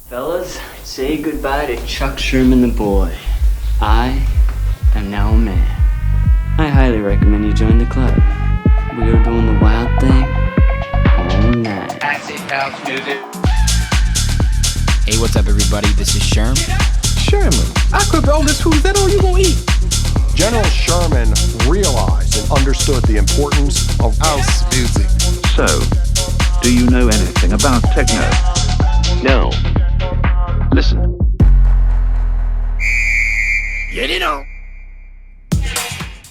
Fellas, say goodbye to Chuck Sherman the boy. I am now a man. I highly recommend you join the club. We are doing the wild thing all night. Acid house music. Hey, what's up, everybody? This is Sherm. Sherman, I cook all this food. Is that all you gonna eat? General Sherman realized and understood the importance of house music. So, do you know anything about techno? No. Listen. Get it on.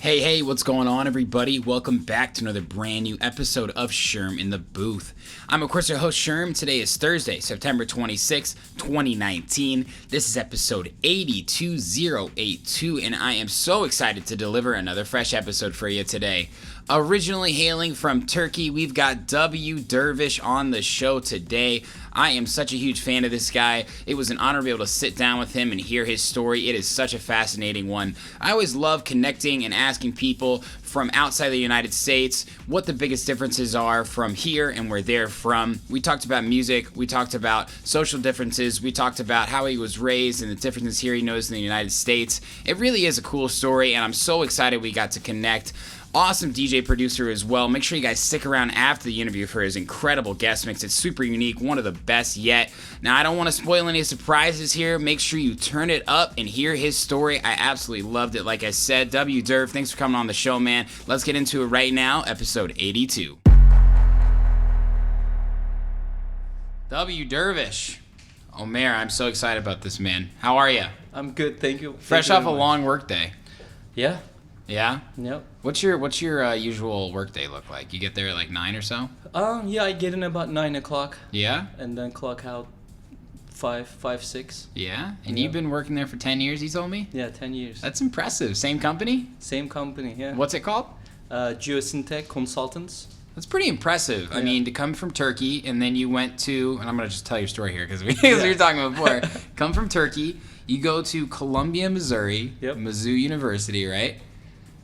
Hey, what's going on, everybody? Welcome back to another brand new episode of Sherm In The Booth. I'm, of course, your host, Sherm. Today is Thursday, September 26, 2019. This is episode 82082, and I am so excited to deliver another fresh episode for you today. Originally hailing from Turkey, we've got WDervish on the show today. I am such a huge fan of this guy. It was an honor to be able to sit down with him and hear his story. It is such a fascinating one. I always love connecting and asking people from outside the United States what the biggest differences are from here and where they're from. We talked about music. We talked about social differences. We talked about how he was raised and the differences here he knows in the United States. It really is a cool story, and I'm so excited we got to connect. Awesome DJ producer as well. Make sure you guys stick around after the interview for his incredible guest mix. It's super unique, one of the best yet. Now, I don't want to spoil any surprises here. Make sure you turn it up and hear his story. I absolutely loved it. Like I said, WDerv, thanks for coming on the show, man. Let's get into it right now, episode 82. WDervish. Omer, I'm so excited about this, man. How are you? I'm good, thank you. Fresh off a long work day. Yeah. Yeah? Yep. What's your usual work day look like? You get there at like 9 or so? Yeah, I get in about 9 o'clock. Yeah? And then clock out 5, 6. Yeah? And Yeah. you've been working there for 10 years, you told me? Yeah, 10 years. That's impressive. Same company? Same company, yeah. What's it called? Geosyntech Consultants. That's pretty impressive. I Yeah. mean, to come from Turkey and then you went to, and I'm going to just tell your story here because we were talking about before. Come from Turkey, you go to Columbia, Missouri, Yep. Mizzou University, right?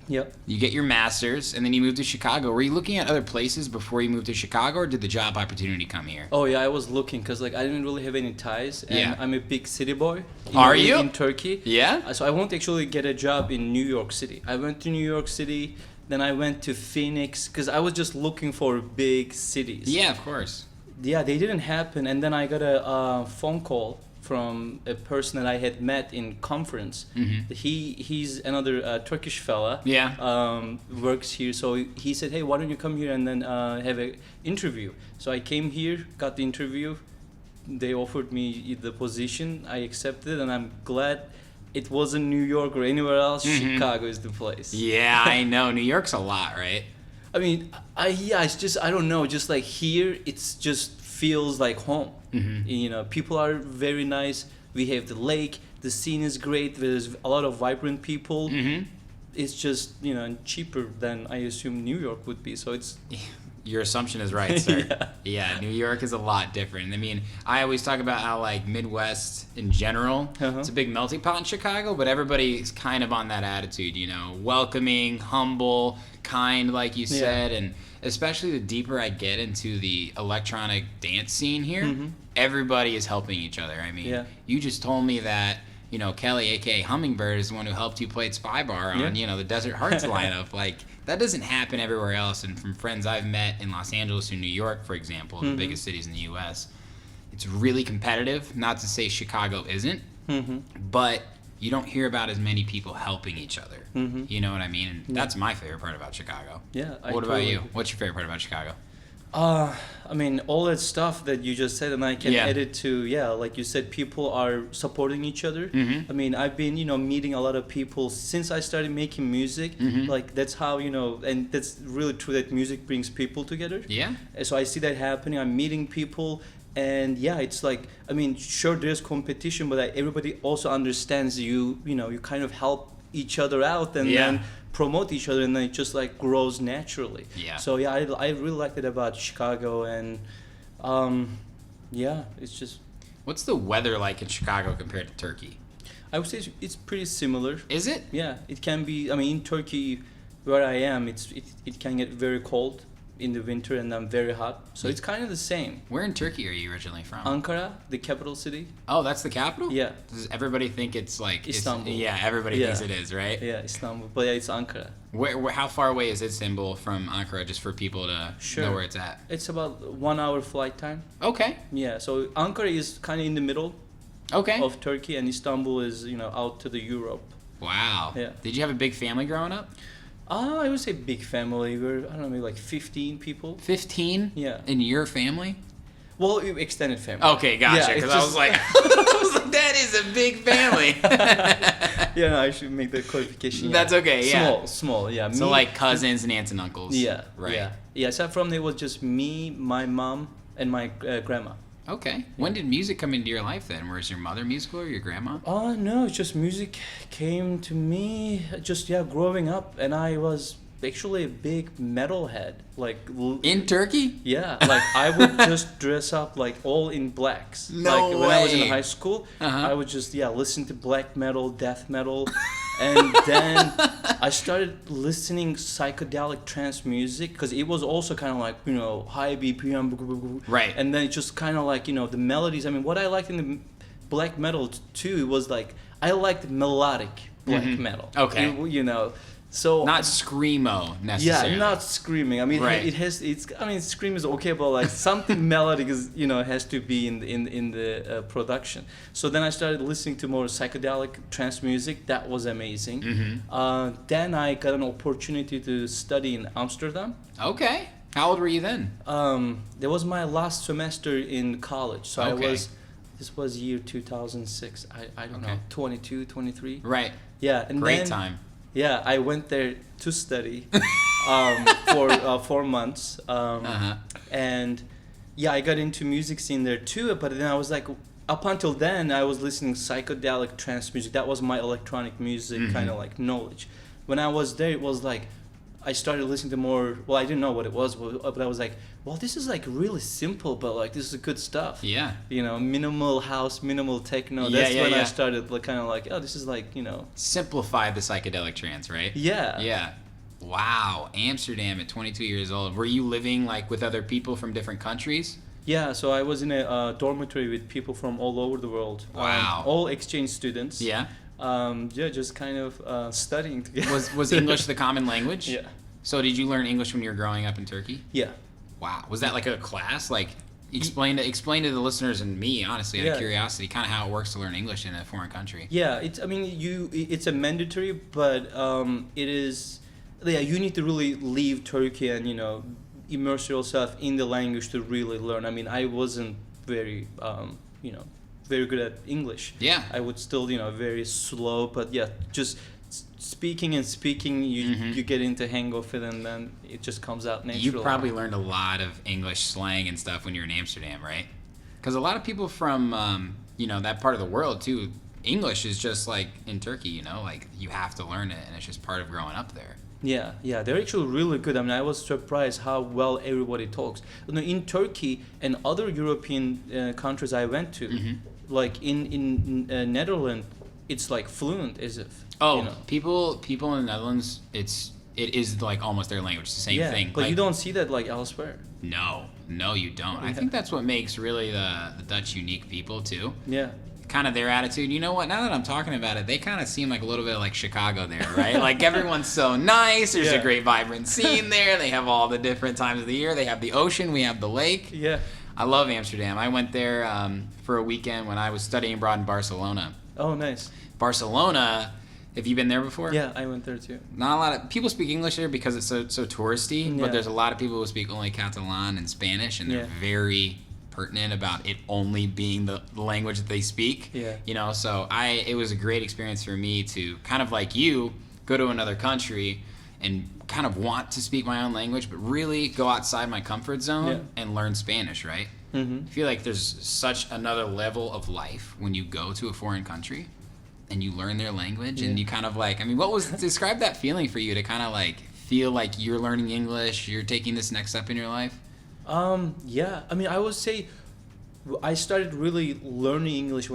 Yep. You get your master's, and then you move to Chicago. Were you looking at other places before you moved to Chicago, or did the job opportunity come here? Oh yeah, I was looking because I didn't really have any ties, and Yeah. I'm a big city boy. Are you? In Turkey? Yeah? So I won't actually get a job in New York City. I went to New York City, then I went to Phoenix because I was just looking for big cities. Yeah, of course. Yeah, they didn't happen, and then I got a phone call from a person that I had met in conference. Mm-hmm. He's another Turkish fella. Yeah. Works here, so he said, "Hey, why don't you come here and then have an interview?" So I came here, got the interview. They offered me the position. I accepted, and I'm glad it wasn't New York or anywhere else. Mm-hmm. Chicago is the place. Yeah, I know. New York's a lot, right? I mean, it's just, I don't know, just like here, it's just feels like home. Mm-hmm. You know, people are very nice. We have the lake. The scene is great. There's a lot of vibrant people. Mm-hmm. It's just, cheaper than I assume New York would be. So it's... Your assumption is right, sir. Yeah. Yeah, New York is a lot different. I mean, I always talk about how, like, Midwest in general, it's a big melting pot in Chicago, but everybody's kind of on that attitude, welcoming, humble, kind, like you said, and especially the deeper I get into the electronic dance scene here, everybody is helping each other. I mean, you just told me that, Kelly, a.k.a. Hummingbird, is the one who helped you play at Spy Bar on, the Desert Hearts lineup. Like, that doesn't happen everywhere else. And from friends I've met in Los Angeles or New York, for example, the biggest cities in the U.S., it's really competitive. Not to say Chicago isn't, but you don't hear about as many people helping each other. You know what I mean? And that's my favorite part about Chicago. Yeah. What about you? What's your favorite part about Chicago? I mean, all that stuff that you just said, and I can add it to, like you said, people are supporting each other. I mean, I've been, meeting a lot of people since I started making music. Like, that's how, and that's really true that music brings people together. Yeah. So I see that happening. I'm meeting people. And it's like, I mean, sure, there's competition, but everybody also understands you kind of help each other out and then promote each other, and then it just like grows naturally. Yeah. So I really like that about Chicago, and it's just. What's the weather like in Chicago compared to Turkey? I would say it's pretty similar. Is it? Yeah, it can be. I mean, in Turkey, where I am, it can get very cold. in the winter and then very hot. So it's kind of the same. Where in Turkey are you originally from? Ankara, the capital city. Oh, that's the capital? Yeah. Does everybody think it's like Istanbul. Yeah, everybody Yeah. thinks it is, right? Yeah, Istanbul. But yeah, it's Ankara. Where how far away is Istanbul from Ankara, just for people to Sure. know where it's at? It's about 1 hour flight time. Okay. Yeah, so Ankara is kind of in the middle Okay. of Turkey, and Istanbul is, out to the Europe. Wow. Yeah. Did you have a big family growing up? I would say big family. We're, I don't know, maybe like 15 people. 15? Yeah. In your family? Well, extended family. Okay, gotcha. Yeah, Because it's I just- was like, that is a big family. Yeah, no, I should make that clarification. Yeah. That's okay, yeah. Small, yeah. So Me- like cousins and aunts and uncles. Yeah, Right. yeah. Yeah, aside from it was just me, my mom, and my grandma. Okay. When did music come into your life then? Was your mother musical or your grandma? Oh, no, it's just music came to me just, growing up. And I was actually a big metalhead. Like, In Turkey? yeah, like I would just dress up like all in blacks. No like when I was way. in high school, Uh-huh. I would just listen to black metal, death metal, and then I started listening psychedelic trance music because it was also kind of like high BPM, Right. and then it just kind of like the melodies. I mean, what I liked in the black metal too was like I liked melodic black metal. Okay. So Not screamo necessarily. yeah, not screaming. I mean, Right. it has. Scream is okay, but like something melodic is, has to be in the production. So then I started listening to more psychedelic trance music. That was amazing. Then I got an opportunity to study in Amsterdam. Okay. How old were you then? That was my last semester in college. So Okay. This was year 2006. I don't Okay. know, 22, 23. Right. Yeah, and Great then, time. Yeah, I went there to study for 4 months, Uh-huh. and I got into music scene there too. But then I was like, up until then, I was listening psychedelic trance music. That was my electronic music kind of like knowledge. When I was there, it was like I started listening to more. Well, I didn't know what it was, but I was like, well, this is like really simple, but like this is good stuff. Yeah. Minimal house, minimal techno. Yeah, That's yeah, when yeah. I started like kind of like, oh, this is like Simplify the psychedelic trance, right? Yeah. Yeah. Wow. Amsterdam at 22 years old. Were you living like with other people from different countries? Yeah, so I was in a dormitory with people from all over the world. Wow. All exchange students. Yeah. Just kind of studying together. Was English the common language? Yeah. So did you learn English when you were growing up in Turkey? Yeah. Wow. Was that like a class? Like explain to the listeners and me, honestly, out of curiosity, kind of how it works to learn English in a foreign country. Yeah, it's a mandatory, but it is. Yeah, you need to really leave Turkey and immerse yourself in the language to really learn. I mean, I wasn't very very good at English. Yeah. I would still very slow, but yeah, just speaking, you get into hang of it, and then it just comes out naturally. You probably learned a lot of English slang and stuff when you were in Amsterdam, right? Because a lot of people from that part of the world too, English is just like in Turkey, like you have to learn it, and it's just part of growing up there. Yeah, they're actually really good. I mean, I was surprised how well everybody talks. In Turkey and other European countries I went to, like in Netherlands, it's like fluent as if. Oh, people in the Netherlands, it is like almost their language, it's the same thing. But like, you don't see that like elsewhere. No, you don't. I think that's what makes really the Dutch unique people too. Yeah. Kind of their attitude. You know what? Now that I'm talking about it, they kind of seem like a little bit like Chicago there, right? Like everyone's so nice. There's a great vibrant scene there. They have all the different times of the year. They have the ocean. We have the lake. Yeah. I love Amsterdam. I went there for a weekend when I was studying abroad in Barcelona. Oh, nice. Barcelona. Have you been there before? Yeah, I went there too. Not a lot of people speak English there because it's so touristy. Yeah. But there's a lot of people who speak only Catalan and Spanish, and they're very pertinent about it only being the language that they speak. Yeah. So it was a great experience for me to kind of like you go to another country and kind of want to speak my own language, but really go outside my comfort zone and learn Spanish, right? I feel like there's such another level of life when you go to a foreign country and you learn their language and you kind of like, describe that feeling for you to kind of like feel like you're learning English, you're taking this next step in your life? I would say I started really learning English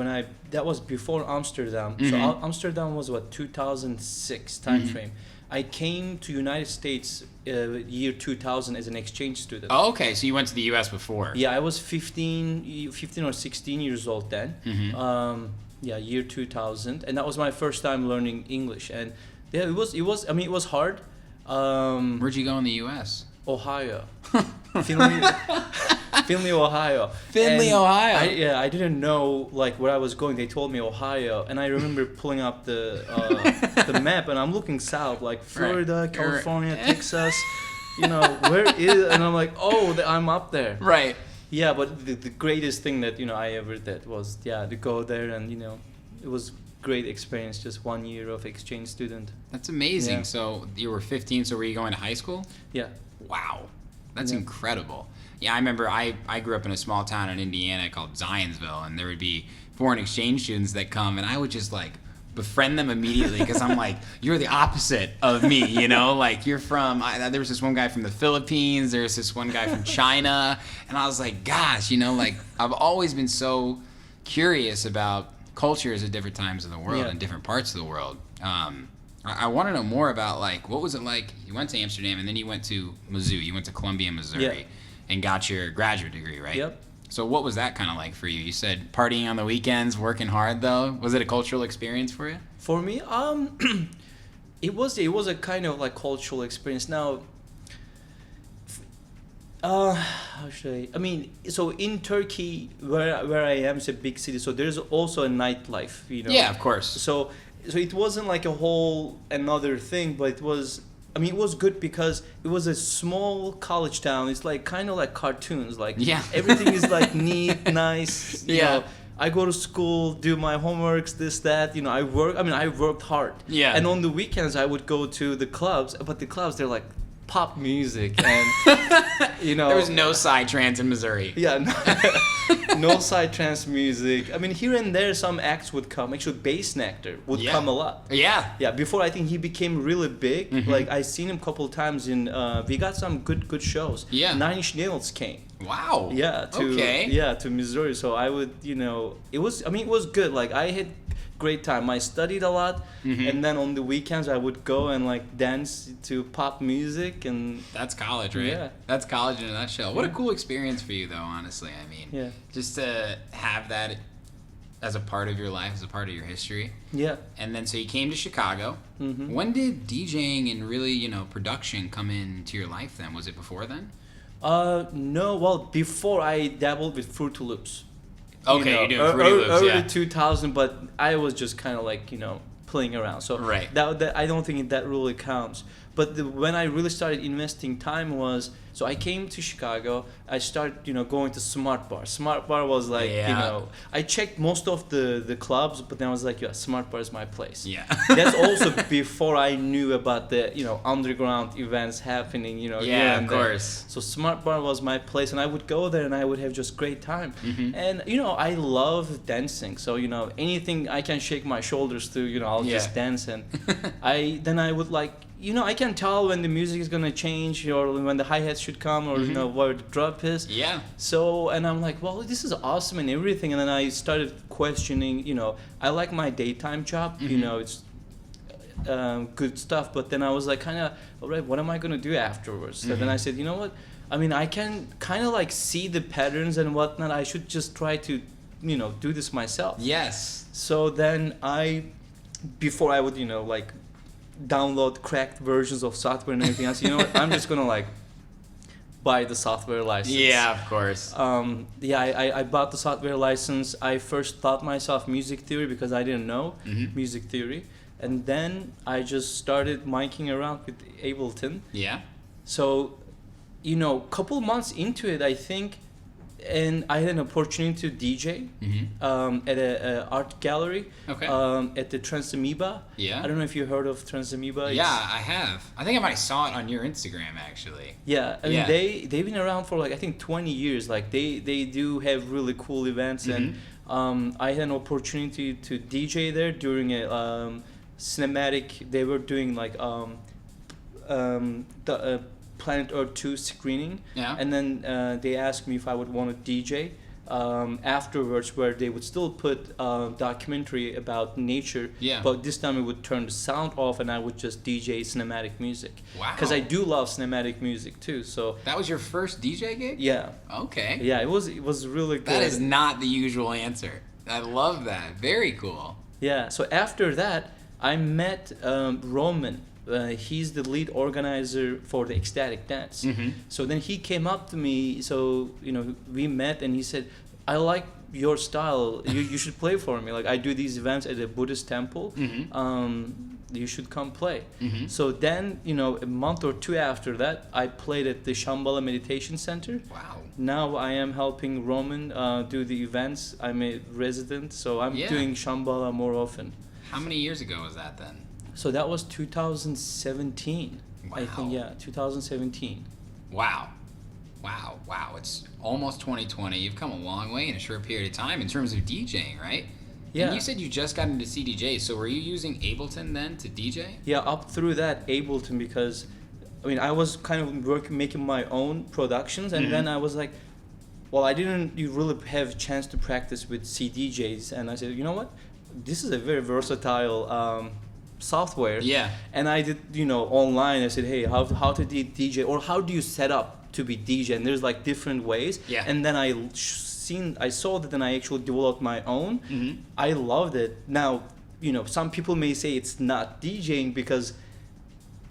that was before Amsterdam. So Amsterdam was 2006 time frame. I came to United States year 2000 as an exchange student. Oh, okay. So you went to the U.S. before. Yeah, I was 15 or 16 years old then. Yeah, year 2000, and that was my first time learning English. And yeah, it was. I mean, it was hard. Where'd you go in the U.S.? Ohio. Findlay, Ohio. Findlay, And Ohio. I didn't know like where I was going. They told me Ohio, and I remember pulling up the map, and I'm looking south, like Florida, Right. California, Texas. You know, where is? And I'm like, oh, I'm up there. Right. Yeah, but the greatest thing that I ever did was to go there, and it was great experience. Just 1 year of exchange student. That's amazing. Yeah. So you were 15. So were you going to high school? Yeah. Wow, that's Yeah. incredible. Yeah, I remember I grew up in a small town in Indiana called Zionsville, and there would be foreign exchange students that come, and I would just like befriend them immediately because I'm like, you're the opposite of me, like you're from, there was this one guy from the Philippines, there's this one guy from China, and I was like, gosh, like I've always been so curious about cultures at different times of the world Yeah. and different parts of the world. I want to know more about like what was it like. You went to Amsterdam and then you went to Mizzou. You went to Columbia, Missouri, Yeah. and got your graduate degree, right? Yep. So what was that kind of like for you? You said partying on the weekends, working hard though. Was it a cultural experience for you? For me, it was a kind of like cultural experience. Now, how should I mean, so in Turkey, where I am, it's a big city, so there's also a nightlife, Yeah, of course. So it wasn't like a whole another thing, but it was. I mean, it was good because it was a small college town. It's like kind of like cartoons. Like Yeah. everything is like neat, nice. You Yeah. know. I go to school, do my homeworks, this, that. I work. I mean, I worked hard. Yeah. And on the weekends, I would go to the clubs. But the clubs, they're like pop music, and There was no psytrance in Missouri. yeah, no side trance music. I mean, here and there, some acts would come. Actually, Bass Nectar would Yeah. come a lot. Yeah. Yeah, before I think he became really big. Mm-hmm. Like I seen him a couple times in. We got some good shows. Yeah. 9 Inch Nails came. Wow. Yeah. To Missouri. So I would, it was. I mean, it was good. Like I had great time. I studied a lot, Mm-hmm. and then on the weekends I would go and like dance to pop music and. That's college, right? Yeah. That's college in a nutshell. What a cool experience for you, though, honestly. I mean, Yeah. just to have that as a part of your life, as a part of your history. Yeah. And then, so you came to Chicago. Mm-hmm. When did DJing and really, production come into your life then? Was it before then? No. Well, before I dabbled with Fruity Loops. Okay, you're doing Fruity Loops, early yeah. 2000, but I was just kind of like playing around. So Right. that I don't think that really counts. But when I really started investing time was, so I came to Chicago. I started going to Smart Bar. Smart Bar was like Yeah. I checked most of the clubs, but then I was like, yeah, Smart Bar is my place. Yeah. That's also before I knew about the underground events happening. Yeah, here of and there. course. So Smart Bar was my place, and I would go there and I would have just great time. Mm-hmm. And I love dancing, so anything I can shake my shoulders to, I'll just Yeah. dance. And I would like, I can tell when the music is gonna change or when the hi-hats should come or where the drop is. Yeah. So, and I'm like, well, this is awesome and everything. And then I started questioning, I like my daytime job, it's good stuff. But then I was like, kind of, all right, what am I going to do afterwards? So then I said, you know what? I mean, I can kind of like see the patterns and whatnot. I should just try to, do this myself. Yes. So then before I would, like download cracked versions of software and everything else, I'm just going to like buy the software license. Yeah, of course. I bought the software license. I first taught myself music theory because I didn't know music theory. And then I just started miking around with Ableton. Yeah. So, couple months into it, I think, and I had an opportunity to DJ at a art gallery at the Transamoeba. Yeah. I don't know if you heard of Transamoeba. Yeah, I have. I think I might have saw it on your Instagram, actually. Yeah, I mean, Yeah. they've been around for like I think 20 years. Like they do have really cool events, and I had an opportunity to DJ there during a cinematic. They were doing like the Planet Earth 2 screening, Yeah. and then they asked me if I would want to DJ. afterwards, where they would still put documentary about nature. Yeah. But this time it would turn the sound off, and I would just DJ cinematic music. Wow. Because I do love cinematic music too. So That was your first DJ gig? yeah, Okay. yeah, it was really good. That is not the usual answer. I love that. Very cool. Yeah. So after that, I met Roman. He's the lead organizer for the ecstatic dance. Mm-hmm. So then he came up to me. So we met, and he said, "I like your style. You should play for me. Like, I do these events at a Buddhist temple. You should come play." Mm-hmm. So then a month or two after that, I played at the Shambala Meditation Center. Wow. Now I am helping Roman do the events. I'm a resident, so I'm Yeah. doing Shambala more often. How many years ago was that then? So that was 2017. I think, Wow. yeah, 2017. Wow. Wow. It's almost 2020. You've come a long way in a short period of time in terms of DJing, right? Yeah. And you said you just got into CDJ, so were you using Ableton then to DJ? Yeah, up through that, Ableton, because I was kind of making my own productions, and then I was like, well, I didn't really have a chance to practice with CDJs, and I said, you know what? This is a very versatile software. Yeah. And I did, online, I said, hey, how to DJ, or how do you set up to be DJ? And there's like different ways. Yeah. And then I saw that, and I actually developed my own. I loved it. Now, some people may say it's not DJing because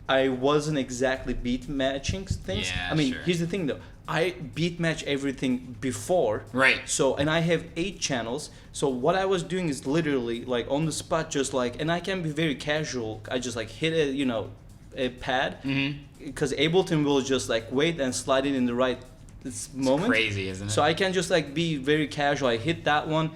I wasn't exactly beat matching things. Yeah, sure. Here's the thing though. I beat match everything before. Right. So, and I have 8 channels. So what I was doing is literally like on the spot, just like, and I can be very casual. I just like hit a pad, because Ableton will just like wait and slide it in the right moment. Crazy, isn't it? So I can just like be very casual. I hit that one,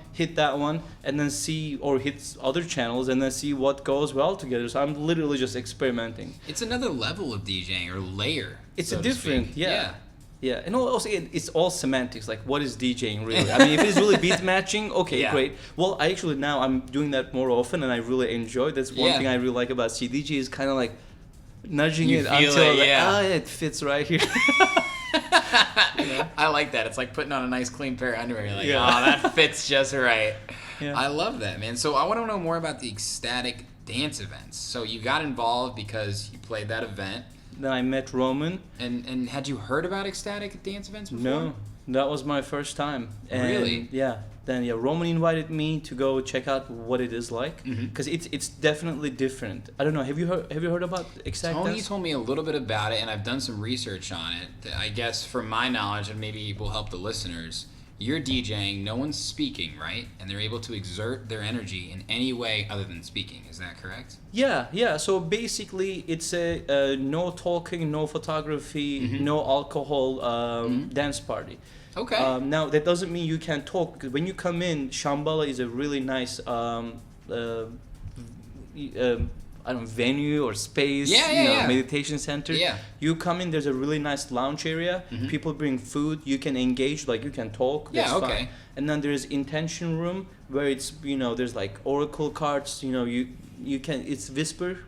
and then see, or hit other channels, and then see what goes well together. So I'm literally just experimenting. It's another level of DJing, or layer. It's so a to different, speak. yeah. Yeah, and also it's all semantics. Like, what is DJing really? If it's really beat matching, okay, Yeah. great. Well, now I'm doing that more often, and I really enjoy. That's one Yeah. thing I really like about CDJ is kind of like nudging You it feel until it, like, yeah. it fits right here. I like that. It's like putting on a nice clean pair of underwear. You're like, Yeah. oh, that fits just right. Yeah. I love that, man. So I want to know more about the ecstatic dance events. So you got involved because you played that event. Then I met Roman. And had you heard about ecstatic dance events before? No, that was my first time. And Really? Yeah. Then Roman invited me to go check out what it is like, because it's definitely different. I don't know. Have you heard about ecstatic Tony dance? told me a little bit about it, and I've done some research on it. I guess from my knowledge, and maybe will help the listeners. You're DJing, no one's speaking, right? And they're able to exert their energy in any way other than speaking. Is that correct? Yeah. So basically, it's a no talking, no photography, no alcohol dance party. Okay. Now that doesn't mean you can talk, because when you come in, Shambala is a really nice venue or space, Yeah. meditation center. Yeah. You come in, there's a really nice lounge area. People bring food. You can engage, like you can talk. Yeah, that's okay. fine. And then there's intention room where it's there's like oracle cards. You can, it's whisper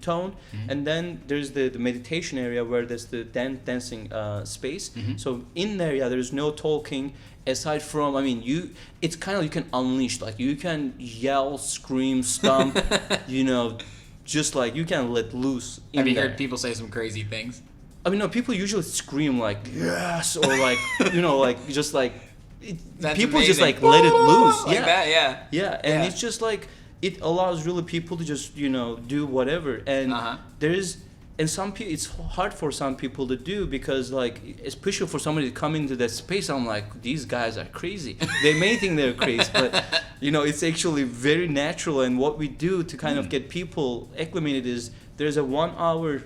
tone. And then there's the meditation area where there's the dancing space. So in there, there's no talking. Aside from, it's kind of, you can unleash, like you can yell, scream, stomp, just like you can let loose. Have you heard people say some crazy things? No, people usually scream like yes, or like like just like That's people just amazing. like let it loose. Like that, yeah. Yeah, and Yeah. it's just like it allows really people to just do whatever, and there's. And some people, it's hard for some people to do, because like, especially for somebody to come into that space, I'm like, these guys are crazy. They may think they're crazy, but it's actually very natural. And what we do to kind of get people acclimated is there's a 1 hour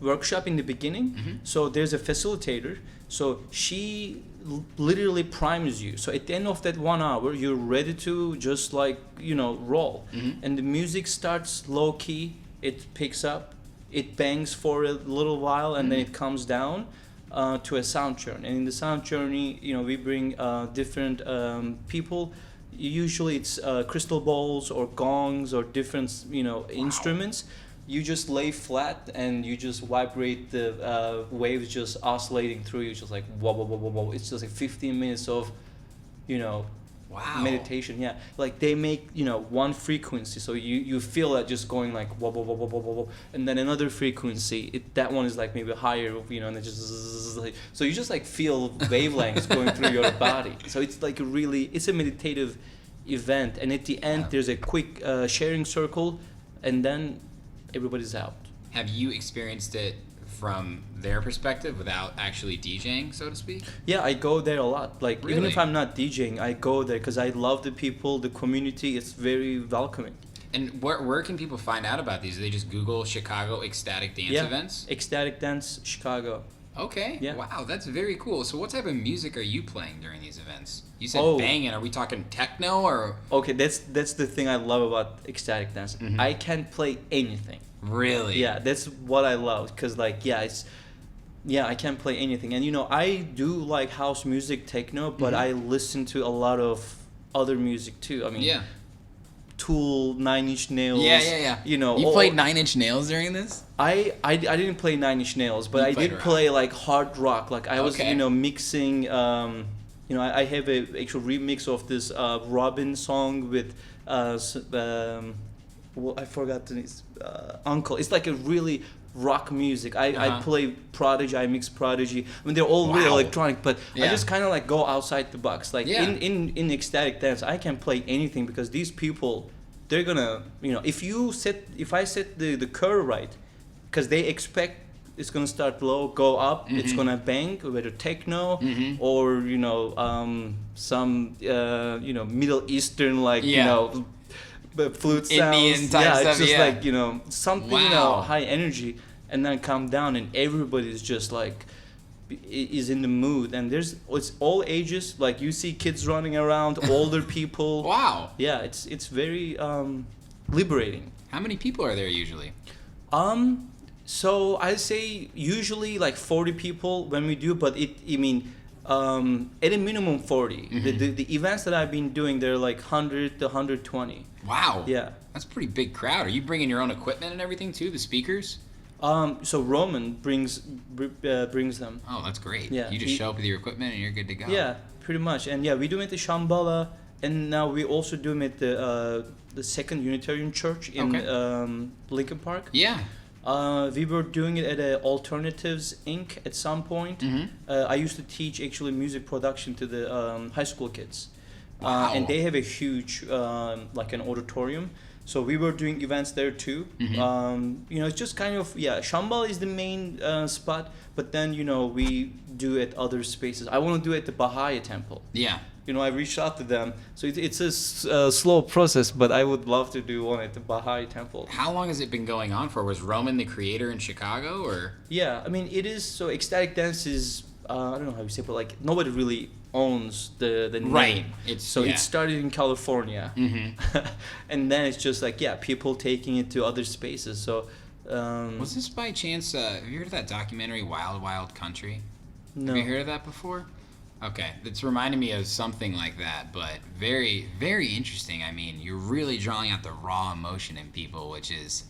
workshop in the beginning. So there's a facilitator. So she literally primes you. So at the end of that 1 hour, you're ready to just like roll. And the music starts low key. It picks up, it bangs for a little while, and then it comes down to a sound journey. And in the sound journey, we bring different people. Usually it's crystal balls or gongs or different, instruments. you just lay flat and you just vibrate the waves just oscillating through you, just like whoa, whoa, whoa, whoa, whoa. It's just like 15 minutes of, Wow. meditation. Yeah, like they make one frequency, so you feel that just going like whoa, whoa, whoa, whoa, whoa, whoa, whoa. And then another frequency, that one is like maybe higher, and it just like, so you just like feel wavelengths going through your body. So it's like it's a meditative event, and at the end there's a quick sharing circle, and then everybody's out. Have you experienced it from their perspective without actually DJing, so to speak? Yeah, I go there a lot. Like even Really? if I'm not DJing, I go there because I love the people, the community. It's very welcoming. And where can people find out about these? Do they just Google Chicago ecstatic dance events? Ecstatic Dance Chicago. Okay. Yeah. Wow, that's very cool. So what type of music are you playing during these events? You said Oh. banging. Are we talking techno or? Okay, that's the thing I love about ecstatic dance. Mhm. I can play anything. Really? Yeah, that's what I love. Cause like I can play anything, and I do like house music, techno, but I listen to a lot of other music too. I mean, Yeah. Tool, Nine Inch Nails. Yeah. You played Nine Inch Nails during this? I didn't play Nine Inch Nails, but You I played did rock. play like hard rock. Like I was, Okay. mixing. I have a actual remix of this Robin song with, I forgot the name. Uncle. It's like a really rock music. I play Prodigy. I mix Prodigy. I mean, they're all really Wow. electronic, but Yeah. I just kind of like go outside the box. Like Yeah. in ecstatic dance, I can play anything because these people, they're gonna, if I set the curve right, because they expect it's gonna start low, go up, it's gonna bang, whether techno or some Middle Eastern like flute sounds, Indian type yeah, stuff, it's just yeah. like something Wow. high energy, and then come down, and everybody's just like is in the mood, and it's all ages. Like you see kids running around, older people. Wow. Yeah, it's very liberating. How many people are there usually? So I say usually like 40 people when we do, but at a minimum 40. The events that I've been doing, they're like 100 to 120. Wow. Yeah. That's a pretty big crowd. Are you bringing your own equipment and everything too? The speakers? So Roman brings them. Oh, that's great. Yeah, You just he- show up with your equipment and you're good to go. Yeah, pretty much. And yeah, we do it at the Shambala, and now we also do it at the Second Unitarian Church in Okay. Lincoln Park. Yeah. We were doing it at Alternatives Inc. at some point. I used to teach actually music production to the high school kids. Wow. And they have a huge, like an auditorium. So we were doing events there too. It's just kind of, Shambhala is the main spot, but then, we do at other spaces. I want to do it at the Baha'i temple. Yeah. I reached out to them. So it's a slow process, but I would love to do one at the Baha'i temple. How long has it been going on for? Was Roman the creator in Chicago or? Yeah, I mean, it is, so ecstatic dance is, I don't know how you say it, but like nobody really owns the name. Right. It yeah. started in California. And then it's just like, people taking it to other spaces. So, Was this by chance, have you heard of that documentary Wild Wild Country? no. Have you heard of that before? Okay, it's reminding me of something like that, but very, very interesting. I mean, you're really drawing out the raw emotion in people, which is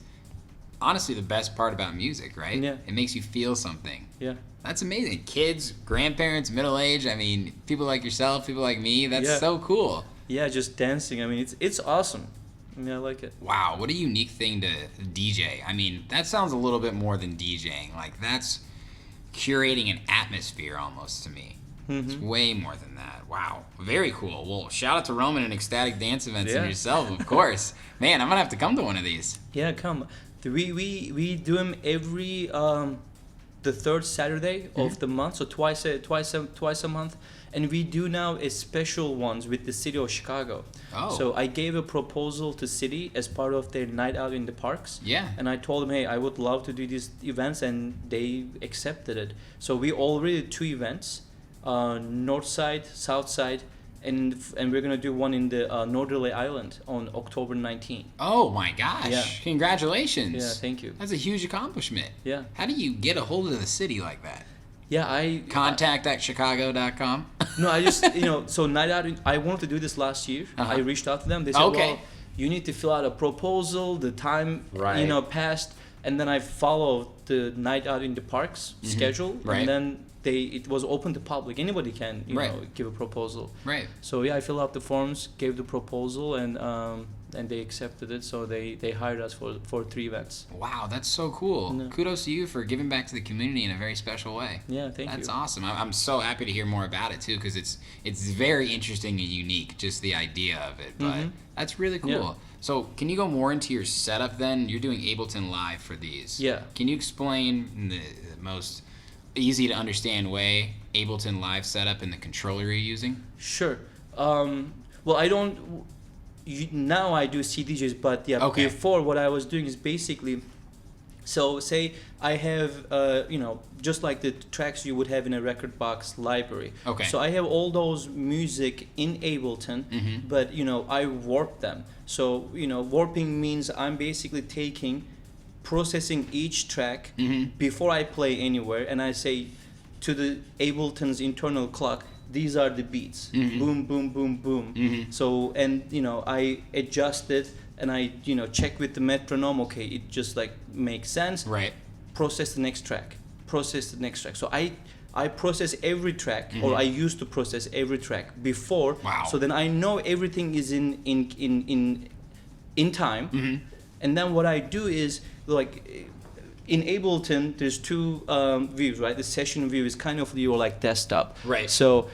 honestly the best part about music, right? Yeah. It makes you feel something. Yeah. That's amazing. Kids, grandparents, middle age, I mean, people like yourself, people like me, that's Yeah. so cool. Yeah, just dancing. I mean, it's awesome. I like it. Wow, what a unique thing to DJ. I mean, that sounds a little bit more than DJing. Like, that's curating an atmosphere almost to me. It's way more than that. Wow. Very cool. Well, shout out to Roman and Ecstatic Dance Events and Yeah. yourself, of course. Man, I'm going to have to come to one of these. Yeah, come. We do them every the third Saturday of the month, so twice a month, and we do now a special ones with the city of Chicago. Oh. So I gave a proposal to city as part of their night out in the parks. Yeah. And I told them, hey, I would love to do these events, and they accepted it. So we already did 2 events, north side, south side, and we're gonna do one in the Northerly Island on October 19th. Oh, my gosh. Yeah. Congratulations. Yeah, thank you. That's a huge accomplishment. Yeah. How do you get a hold of the city like that? Yeah, Contact@chicago.com. No, I just, so night out, I wanted to do this last year. I reached out to them. They said, Okay. well, you need to fill out a proposal, the time Right. passed, and then I followed the night out in the parks schedule, Right. and then it was open to public. Anybody can Right. give a proposal. Right. So yeah, I filled out the forms, gave the proposal, and they accepted it. So they hired us for 3 events. Wow, that's so cool. No. Kudos to you for giving back to the community in a very special way. Yeah, thank you. That's awesome. I'm so happy to hear more about it too, because it's very interesting and unique, just the idea of it. But that's really cool. Yeah. So can you go more into your setup then? You're doing Ableton Live for these. Yeah. Can you explain in the most easy to understand way Ableton Live setup and the controller you're using? Sure. Well, I don't. Now I do CDJs, but yeah, Okay. before what I was doing is basically. So say I have, just like the tracks you would have in a record box library. Okay. So I have all those music in Ableton, but I warp them. So warping means I'm basically processing each track before I play anywhere, and I say to the Ableton's internal clock, these are the beats, boom, boom, boom, boom. So I adjust it, and I check with the metronome. Okay, it just like makes sense. Right. Process the next track. So I process every track, or I used to process every track before. Wow. So then I know everything is in time, and then what I do is like in Ableton there's 2 views, right? The session view is kind of your like desktop. Right. So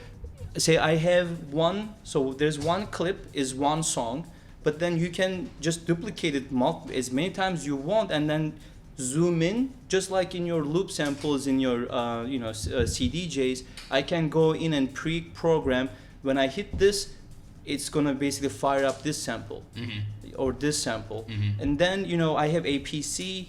say I have one, so there's one clip is one song, but then you can just duplicate it as many times you want, and then zoom in, just like in your loop samples in your CDJs. I can go in and pre-program. When I hit this, it's gonna basically fire up this sample or this sample, and then I have APC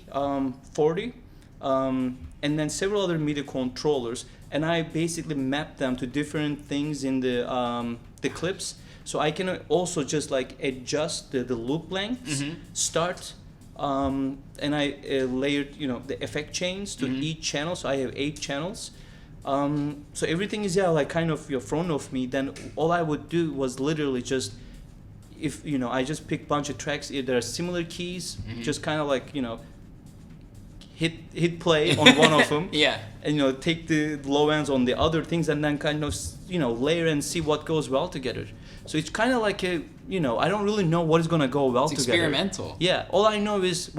40, and then several other MIDI controllers, and I basically map them to different things in the clips. So I can also just like adjust the loop lengths, start, and I layered the effect chains to each channel. So I have 8 channels. So everything is like kind of in front of me. Then all I would do was literally just, if I just pick bunch of tracks. If there are similar keys, just kind of like hit play on one of them. Yeah. And take the low ends on the other things, and then kind of layer and see what goes well together. So it's kind of like I don't really know what is gonna go well It's together. experimental. Yeah. All I know is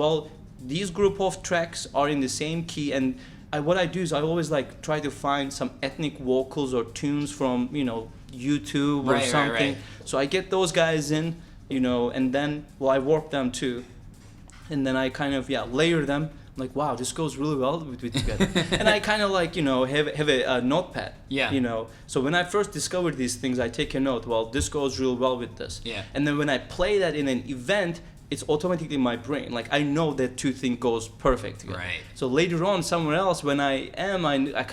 these group of tracks are in the same key, and what I do is I always like try to find some ethnic vocals or tunes from YouTube or Right, something. right. So I get those guys in, and then I warp them too, and then I kind of layer them. I'm like, wow, this goes really well with together. And I kind of like have a notepad. Yeah. So when I first discovered these things, I take a note. Well, this goes real well with this. Yeah. And then when I play that in an event, it's automatically in my brain. Like I know that 2 things goes perfect together. Right. So later on, somewhere else, when I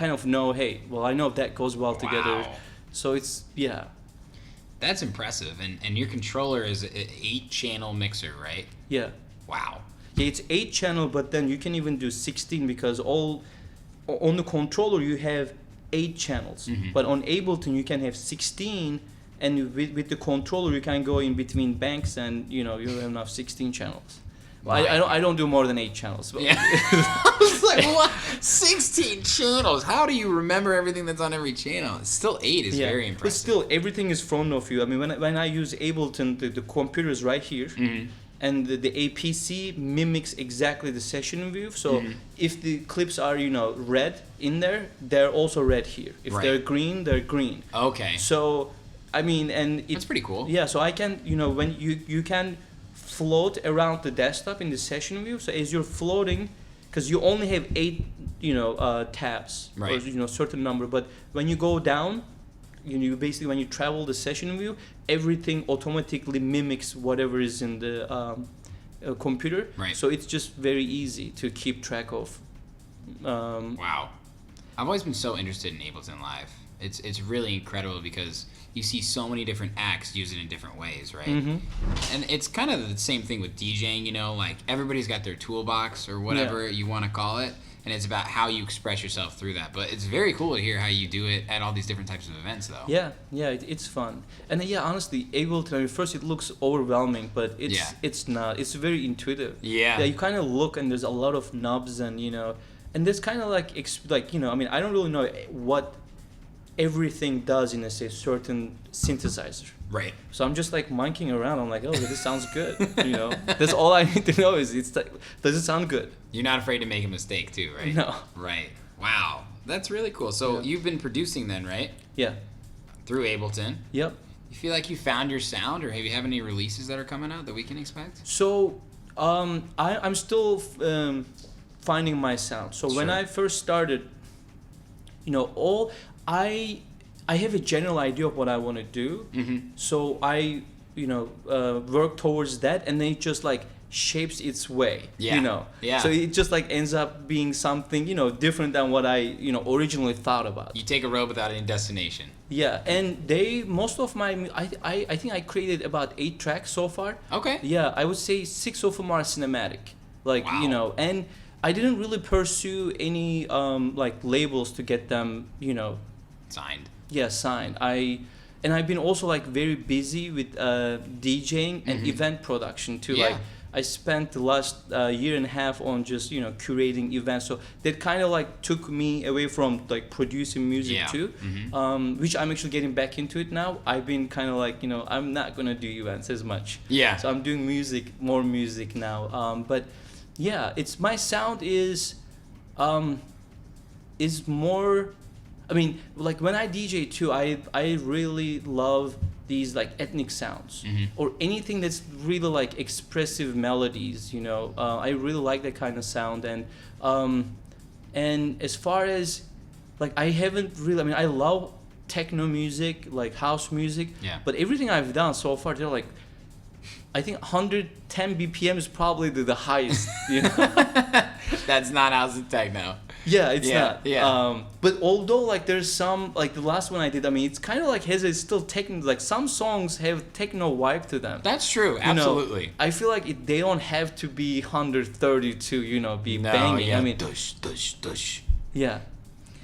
kind of know, hey, well, I know if that goes well together. Wow. So it's That's impressive. And your controller is an 8-channel mixer, right? Yeah. Wow. Yeah, it's 8 channel, but then you can even do 16 because on the controller you have 8 channels, but on Ableton you can have 16, and with the controller you can go in between banks, and you have enough 16 channels. Well, I don't do more than 8 channels. But Yeah. I was like, what? 16 channels. How do you remember everything that's on every channel? Still 8 is very impressive. But still, everything is in front of you. I mean, when I use Ableton, the computer is right here. And the APC mimics exactly the session view. So if the clips are red in there, they're also red here. If Right. they're green, they're green. Okay. So I mean, and That's pretty cool. Yeah. So I can when you can float around the desktop in the session view. So as you're floating, because you only have 8 tabs, Right. or certain number, but when you go down, you basically, when you travel the session view, everything automatically mimics whatever is in the computer. Right. So it's just very easy to keep track of. Wow. I've always been so interested in Ableton Live. It's really incredible because you see so many different acts use it in different ways, right? And it's kind of the same thing with DJing, like everybody's got their toolbox or whatever you want to call it. and it's about how you express yourself through that. But it's very cool to hear how you do it at all these different types of events, though. Yeah, it's fun. And yeah, honestly, Ableton, I mean, first it looks overwhelming, but it's not. It's very intuitive. Yeah. Yeah, you kind of look and there's a lot of knobs and, and there's kind of like, I mean, I don't really know what everything does in a certain synthesizer. Right. So I'm just like monkeying around. I'm like, oh, this sounds good. That's all I need to know is does it sound good? You're not afraid to make a mistake too, right? No. Right. Wow. That's really cool. So you've been producing then, right? Yeah. Through Ableton. Yep. You feel like you found your sound, or have you have any releases that are coming out that we can expect? So I'm still finding my sound. So when I first started, I have a general idea of what I want to do. Mm-hmm. So I, work towards that, and then it just like shapes its way. Yeah. Yeah. So it just like ends up being something, different than what I, originally thought about. You take a road without any destination. Yeah, and most of my, I think I created about 8 tracks so far. Okay. Yeah, I would say 6 of them are cinematic. Like, wow. And I didn't really pursue any like labels to get them, signed. Yeah, signed. I've been also like very busy with DJing and event production too. Yeah. Like I spent the last year and a half on just curating events. So that kind of like took me away from like producing music too, which I'm actually getting back into it now. I've been kind of like I'm not gonna do events as much. Yeah. So I'm doing more music now. But yeah, my sound is more. I mean, like when I DJ too, I really love these like ethnic sounds or anything that's really like expressive melodies. I really like that kind of sound. And as far as like I haven't really. I mean, I love techno music, like house music. Yeah. But everything I've done so far, they're like, I think 110 BPM is probably the highest. That's not house and techno. Yeah, it's not. Yeah. But although like there's some like the last one I did, I mean it's kind of like it's still techno. Like some songs have techno vibe to them. That's true. Absolutely. I feel like they don't have to be 130 to be banging. Yeah. I mean, dush dush dush. Yeah.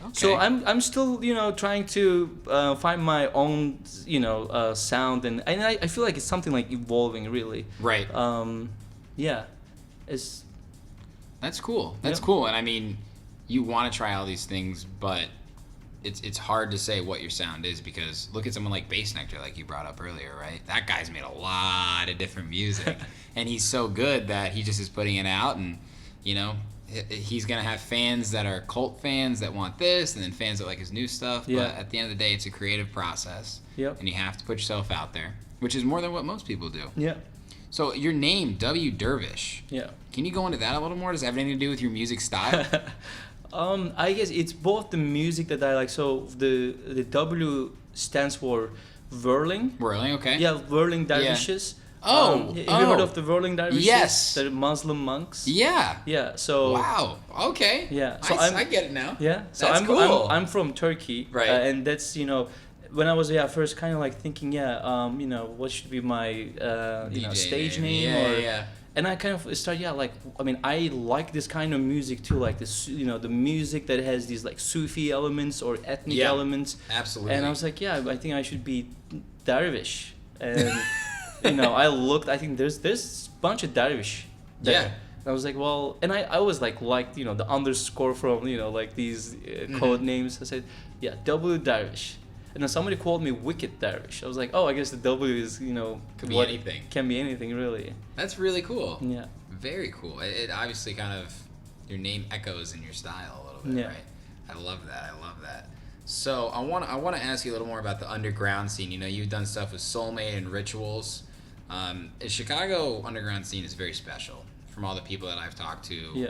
Okay. So I'm still trying to find my own sound and I feel like it's something like evolving really. Right. Yeah. That's cool. That's cool. And I mean, you want to try all these things, but it's hard to say what your sound is because look at someone like Bass Nectar, like you brought up earlier, right? That guy's made a lot of different music, and he's so good that he just is putting it out, and he's gonna have fans that are cult fans that want this, and then fans that like his new stuff. Yeah. But at the end of the day, it's a creative process, Yep. and you have to put yourself out there, which is more than what most people do. Yeah. So your name, WDervish. Yeah. Can you go into that a little more? Does it have anything to do with your music style? I guess it's both the music that I like. So the W stands for whirling. Whirling, okay. Yeah, whirling dervishes. Oh, have you heard of the whirling dervishes? Yes. The Muslim monks. Yeah. Yeah. So. Wow. Okay. Yeah. So I get it now. Yeah. So That's I'm cool. I'm from Turkey. Right. And that's when I was first kind of like thinking what should be my DJ stage name Yeah. And I kind of started, I like this kind of music too, like this, the music that has these like Sufi elements or ethnic elements. Absolutely. And I was like, I think I should be Dervish. And, I looked, I think there's a bunch of Dervish there. Yeah. And I was like, well, and I always liked, the underscore from, like these code names. I said, WDervish. And then somebody called me Wicked Dervish. I was like, I guess the W is, Could be anything. Can be anything, really. That's really cool. Yeah. Very cool. It obviously kind of, your name echoes in your style a little bit, right? I love that. So I want to ask you a little more about the underground scene. You've done stuff with Soulmate and Rituals. The Chicago underground scene is very special from all the people that I've talked to,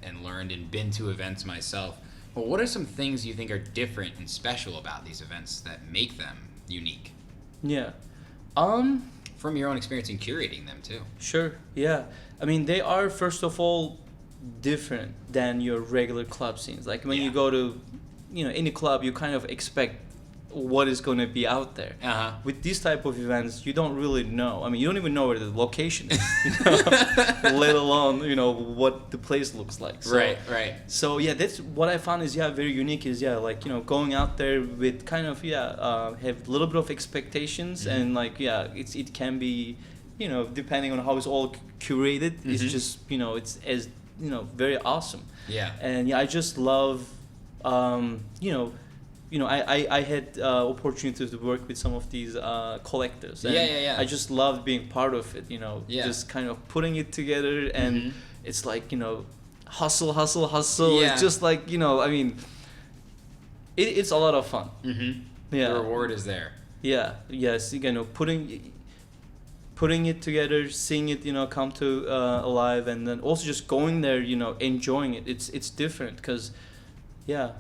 and learned and been to events myself. But what are some things you think are different and special about these events that make them unique? Yeah. From your own experience in curating them too. Sure. Yeah. I mean, they are first of all different than your regular club scenes. Like when you go to, any club, you kind of expect what is going to be out there. Uh-huh. With these type of events, you don't really know. I mean, you don't even know where the location is, let alone what the place looks like. So, Right. So yeah, that's what I found is very unique. Is like going out there with kind of have a little bit of expectations and like it can be depending on how it's all curated. It's just it's as very awesome. Yeah. And I just love I had opportunity to work with some of these collectors. And Yeah. I just loved being part of it. Yeah. Just kind of putting it together, and it's like hustle. Yeah. It's just like I mean, it's a lot of fun. Yeah. The reward is there. Yeah. Yes. Putting it together, seeing it come to alive, and then also just going there, enjoying it. It's different because, yeah.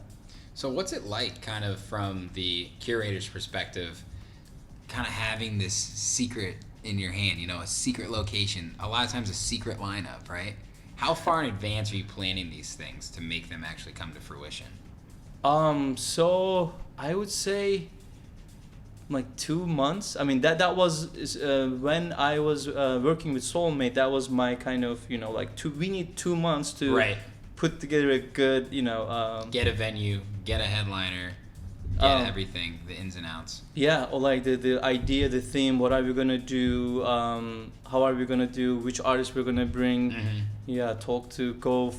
So what's it like, kind of from the curator's perspective, kind of having this secret in your hand, a secret location, a lot of times a secret lineup, right? How far in advance are you planning these things to make them actually come to fruition? So I would say like 2 months. I mean, that was when I was working with Soulmate. That was my kind of we need 2 months to put together a good get a venue, get a headliner, get everything, the ins and outs. Yeah, or like the idea, the theme, what are we gonna do, how are we gonna do, which artists we're gonna bring, talk to, go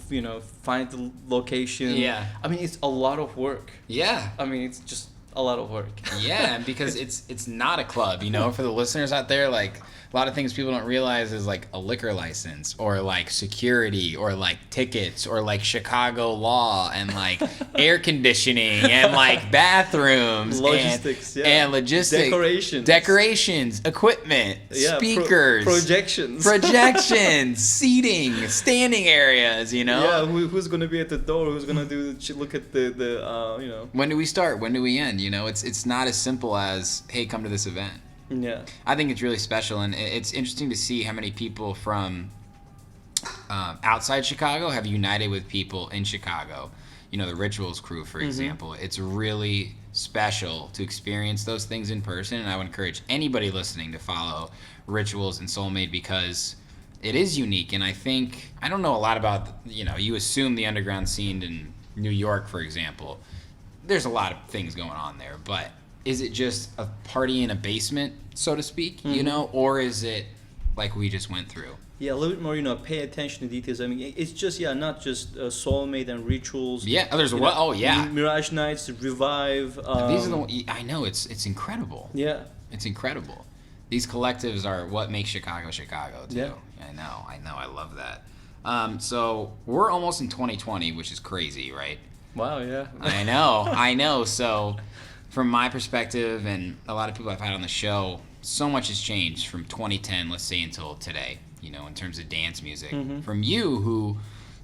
find the location. Yeah, I mean, it's a lot of work. Yeah, I mean, it's just a lot of work. Yeah, because it's not a club, for the listeners out there, like a lot of things people don't realize is like a liquor license or like security or like tickets or like Chicago law and like air conditioning and like bathrooms, logistics, and logistics, decorations, equipment, speakers, projections, seating, standing areas, Yeah, who's gonna be at the door? Who's gonna look at the When do we start? When do we end? It's not as simple as, hey, come to this event. Yeah, I think it's really special, and it's interesting to see how many people from outside Chicago have united with people in Chicago. The Rituals crew, for example. It's really special to experience those things in person, and I would encourage anybody listening to follow Rituals and Soulmate because it is unique. And I don't know a lot about, you assume the underground scene in New York, for example. There's a lot of things going on there, but is it just a party in a basement, so to speak, or is it like we just went through? Yeah, a little bit more, pay attention to details. I mean, it's just, not just Soulmate and Rituals. Yeah, there's Mirage Nights, Revive. These are I know, it's incredible. Yeah. It's incredible. These collectives are what makes Chicago, too. Yeah. I know, I love that. So we're almost in 2020, which is crazy, right? Wow, yeah. I know. So from my perspective and a lot of people I've had on the show, so much has changed from 2010, let's say, until today, in terms of dance music. From you, who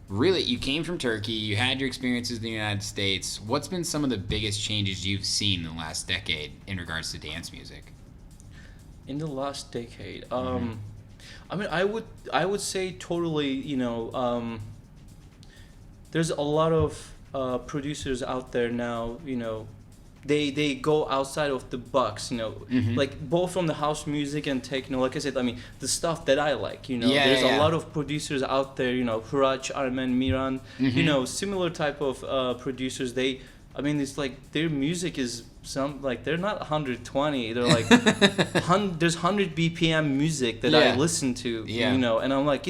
really, you came from Turkey, you had your experiences in the United States, what's been some of the biggest changes you've seen in the last decade in regards to dance music? In the last decade, I mean, I would say totally, there's a lot of producers out there now, they go outside of the box, like both from the house music and techno. Like I said, I mean, the stuff that I like, there's a lot of producers out there, Hurac, Armen, Miran, similar type of producers. It's like their music is they're not 120, they're like, there's 100 BPM music that I listen to, and I'm like,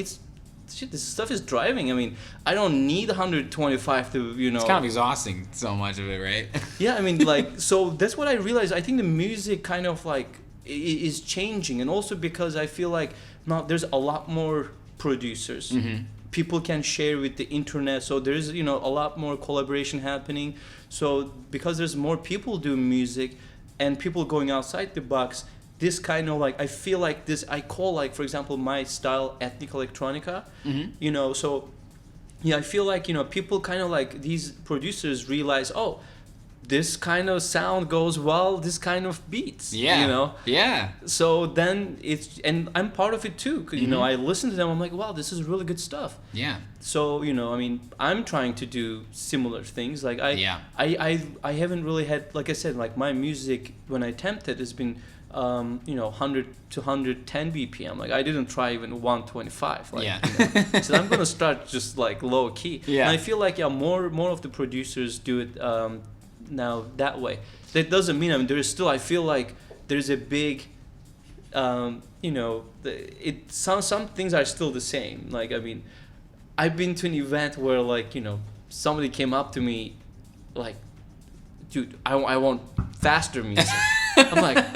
shit, this stuff is driving. I mean, I don't need 125 to, It's kind of exhausting, so much of it, right? Yeah, I mean, so that's what I realized. I think the music kind of is changing, and also because I feel like now there's a lot more producers. People can share with the internet, so there's a lot more collaboration happening. So because there's more people doing music, and people going outside the box, this kind of I feel like this, I call for example, my style ethnic electronica, so yeah, I feel like, people kind of these producers realize, oh, this kind of sound goes well, this kind of beats. Yeah. You know? Yeah. So then and I'm part of it too. 'Cause, you know, I listen to them, I'm like, wow, this is really good stuff. Yeah. So, you know, I mean, I'm trying to do similar things. Like I haven't really had, like I said, like my music when I attempted has been, you know, 100 to 110 BPM. Like I didn't try even 125. Like, Yeah. you know. So I'm gonna start just like low key. Yeah. And I feel like more of the producers do it now that way. That doesn't mean, I mean, there is still, I feel like there's a big, you know, some things are still the same. Like, I mean, I've been to an event where, like, you know, somebody came up to me like, dude, I want faster music. I'm like,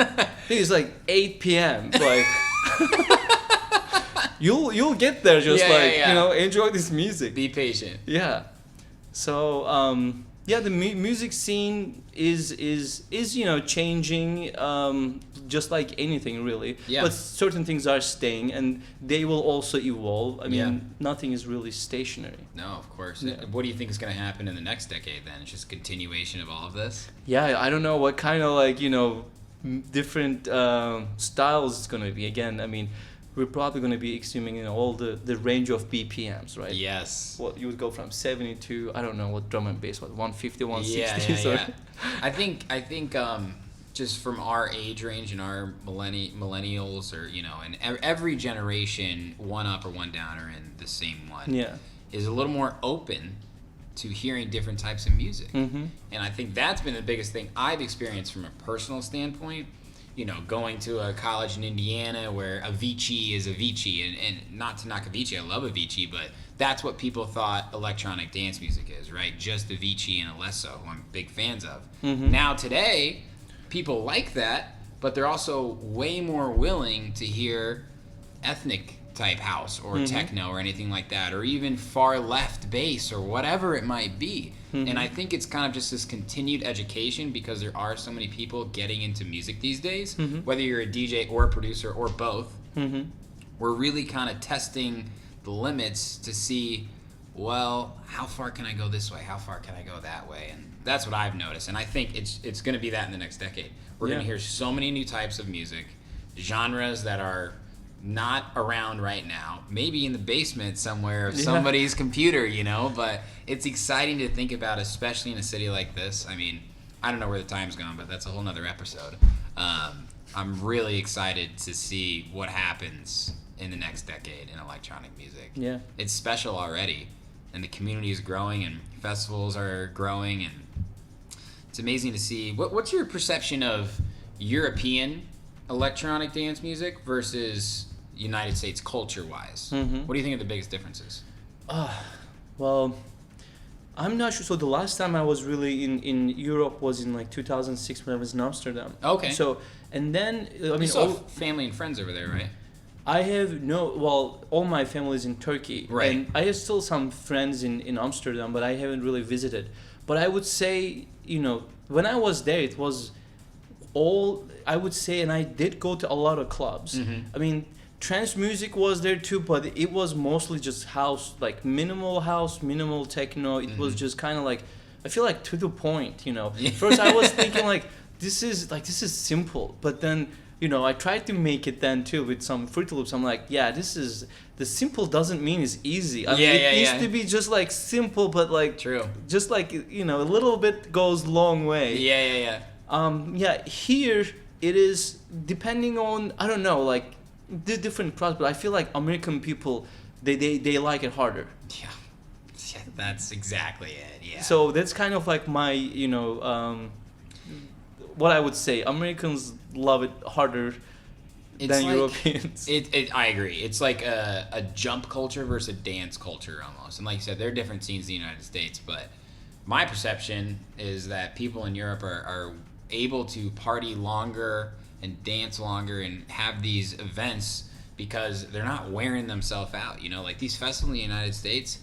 dude, it's like 8 p.m. Like, you'll get there. Just you know, enjoy this music. Be patient. Yeah. So yeah, the music scene is you know, changing, just like anything really. Yeah. But certain things are staying, and they will also evolve. I mean, Yeah. nothing is really stationary. No, of course. Yeah. What do you think is going to happen in the next decade then? It's just a continuation of all of this? Yeah, I don't know what kind of, like, you know, different styles it's gonna be. Again, I mean, we're probably gonna be extreming, you know, all the range of BPMs, right? Yes. Well, you would go from 70 to, I don't know what drum and bass, what, 150, 160. Yeah. So- I think just from our age range and our millennials, or, you know, and every generation, one up or one down are in the same one. Yeah. Is a little more open to hearing different types of music. Mm-hmm. And I think that's been the biggest thing I've experienced from a personal standpoint. You know, going to a college in Indiana where Avicii is Avicii, and not to knock Avicii, I love Avicii, but that's what people thought electronic dance music is, right? Just Avicii and Alesso, who I'm big fans of. Mm-hmm. Now today, people like that, but they're also way more willing to hear ethnic type house or techno or anything like that, or even far left bass or whatever it might be. And I think it's kind of just this continued education, because there are so many people getting into music these days, whether you're a DJ or a producer or both. We're really kind of testing the limits to see, well, how far can I go this way? How far can I go that way? And that's what I've noticed. And I think it's going to be that in the next decade. We're going to hear so many new types of music, genres that are not around right now, maybe in the basement somewhere of somebody's computer, you know, but it's exciting to think about, especially in a city like this. I mean, I don't know where the time's gone, but that's a whole nother episode. I'm really excited to see what happens in the next decade in electronic music. Yeah. It's special already, and the community is growing, and festivals are growing, and it's amazing to see. What's your perception of European electronic dance music versus United States culture-wise? What do you think are the biggest differences? Well, I'm not sure. So the last time I was really in Europe was in like 2006 when I was in Amsterdam. Okay. So, and then, I mean, You still have family and friends over there, right? I have all my family is in Turkey. Right. And I have still some friends in Amsterdam, but I haven't really visited. But I would say, you know, when I was there, it was all, I would say, and I did go to a lot of clubs. I mean, trance music was there too, but it was mostly just house, like minimal house, minimal techno. It was just kind of like, I feel like to the point, you know. First I was thinking like, this is simple, but then, you know, I tried to make it then too with some Fruity Loops. I'm like, yeah, the simple doesn't mean it's easy. I mean, it needs to be just like simple, but like, True. just like, you know, a little bit goes long way. Yeah. Here it is depending on, I don't know, like the different crowds, but I feel like American people, they like it harder. Yeah, that's exactly it. Yeah. So that's kind of like my, you know, what I would say. Americans love it harder than like, Europeans. I agree. It's like a jump culture versus a dance culture almost. And like you said, there are different scenes in the United States, but my perception is that people in Europe are able to party longer and dance longer and have these events because they're not wearing themselves out. You know, like these festivals in the United States,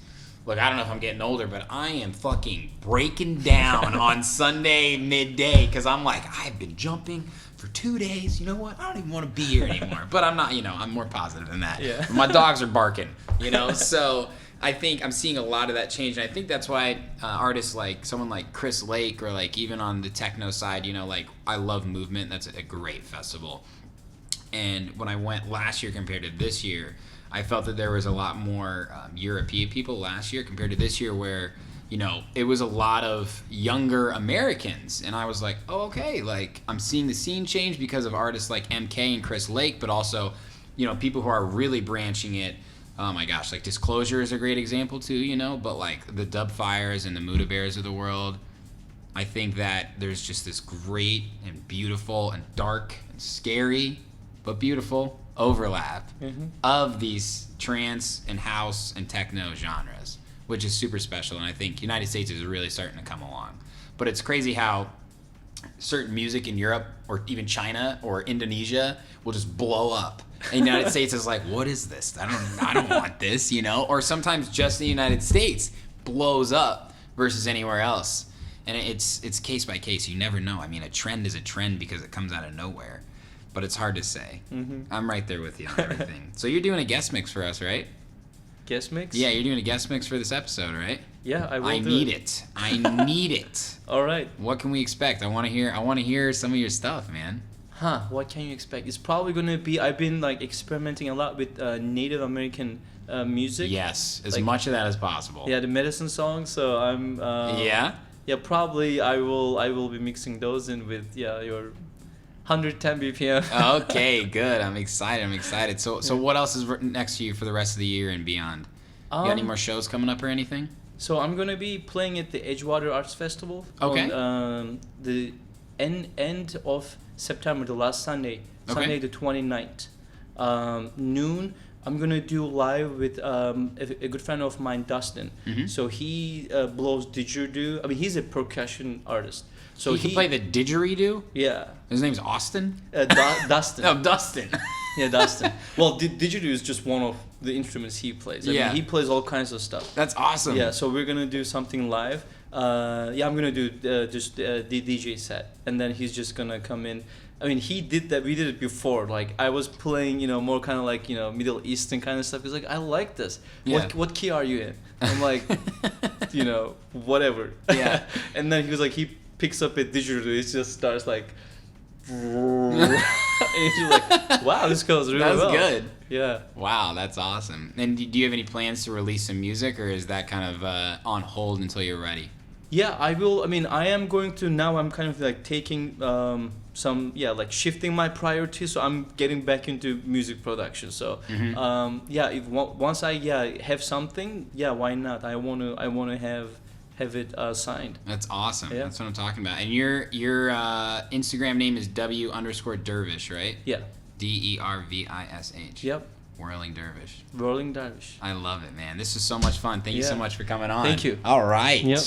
look, I don't know if I'm getting older, but I am fucking breaking down on Sunday midday because I'm like, I've been jumping for 2 days. You know what? I don't even want to be here anymore. But I'm not, you know, I'm more positive than that. Yeah. My dogs are barking, you know, so I think I'm seeing a lot of that change, and I think that's why artists like someone like Chris Lake, or like even on the techno side, you know, like I Love Movement. That's a great festival. And when I went last year compared to this year, I felt that there was a lot more European people last year compared to this year, where, you know, it was a lot of younger Americans. And I was like, oh, okay, like I'm seeing the scene change because of artists like MK and Chris Lake, but also, you know, people who are really branching it. Oh my gosh, like Disclosure is a great example too, you know, but like the Dub Fires and the Muda Bears of the world. I think that there's just this great and beautiful and dark and scary, but beautiful overlap of these trance and house and techno genres, which is super special. And I think United States is really starting to come along. But it's crazy how certain music in Europe or even China or Indonesia will just blow up. And the United States is like, what is this? I don't want this, you know? Or sometimes just the United States blows up versus anywhere else. And it's case by case. You never know. I mean, a trend is a trend because it comes out of nowhere. But it's hard to say. I'm right there with you on everything. So you're doing a guest mix for us, right? Guest mix? Yeah, you're doing a guest mix for this episode, right? Yeah, I will. I need it. I need it. All right. What can we expect? I want to hear some of your stuff, man. What can you expect? It's probably gonna be. I've been like experimenting a lot with Native American music. Yes, as like, much of that as possible. Yeah, the medicine songs. So I'm. Yeah. Yeah, probably I will be mixing those in with your 110 BPM. Okay, good. I'm excited. So what else is next to you for the rest of the year and beyond? You got any more shows coming up or anything? So I'm gonna be playing at the Edgewater Arts Festival. Okay. On the end of September, the last Sunday, Sunday the 29th, noon. I'm gonna do live with a good friend of mine, Dustin. So he blows didgeridoo. I mean, he's a percussion artist. So he can play the didgeridoo? Yeah. His name's Austin? Dustin. Oh, Dustin. Yeah, Dustin. Well, didgeridoo is just one of the instruments he plays. I mean, he plays all kinds of stuff. That's awesome. Yeah, so we're gonna do something live. I'm gonna do just the DJ set, and then he's just gonna come in. I mean, he did that. We did it before. Like I was playing, more kind of like Middle Eastern kind of stuff. He's like, I like this. Yeah. What key are you in? I'm like, whatever. Yeah. And then he was like, he picks up a didgeridoo. It just starts like. And he's like, wow, this goes really well. That's good. Yeah. Wow, that's awesome. And do you have any plans to release some music, or is that kind of on hold until you're ready? Yeah, I will. I mean, I am going to now. I'm kind of like taking like shifting my priorities. So I'm getting back into music production. So once I have something, why not? I wanna have it signed. That's awesome. Yeah. That's what I'm talking about. And your Instagram name is W_Dervish, right? Yeah. DERVISH. Yep. Whirling Dervish. Whirling Dervish. I love it, man. This is so much fun. Thank you so much for coming on. Thank you. All right. Yep.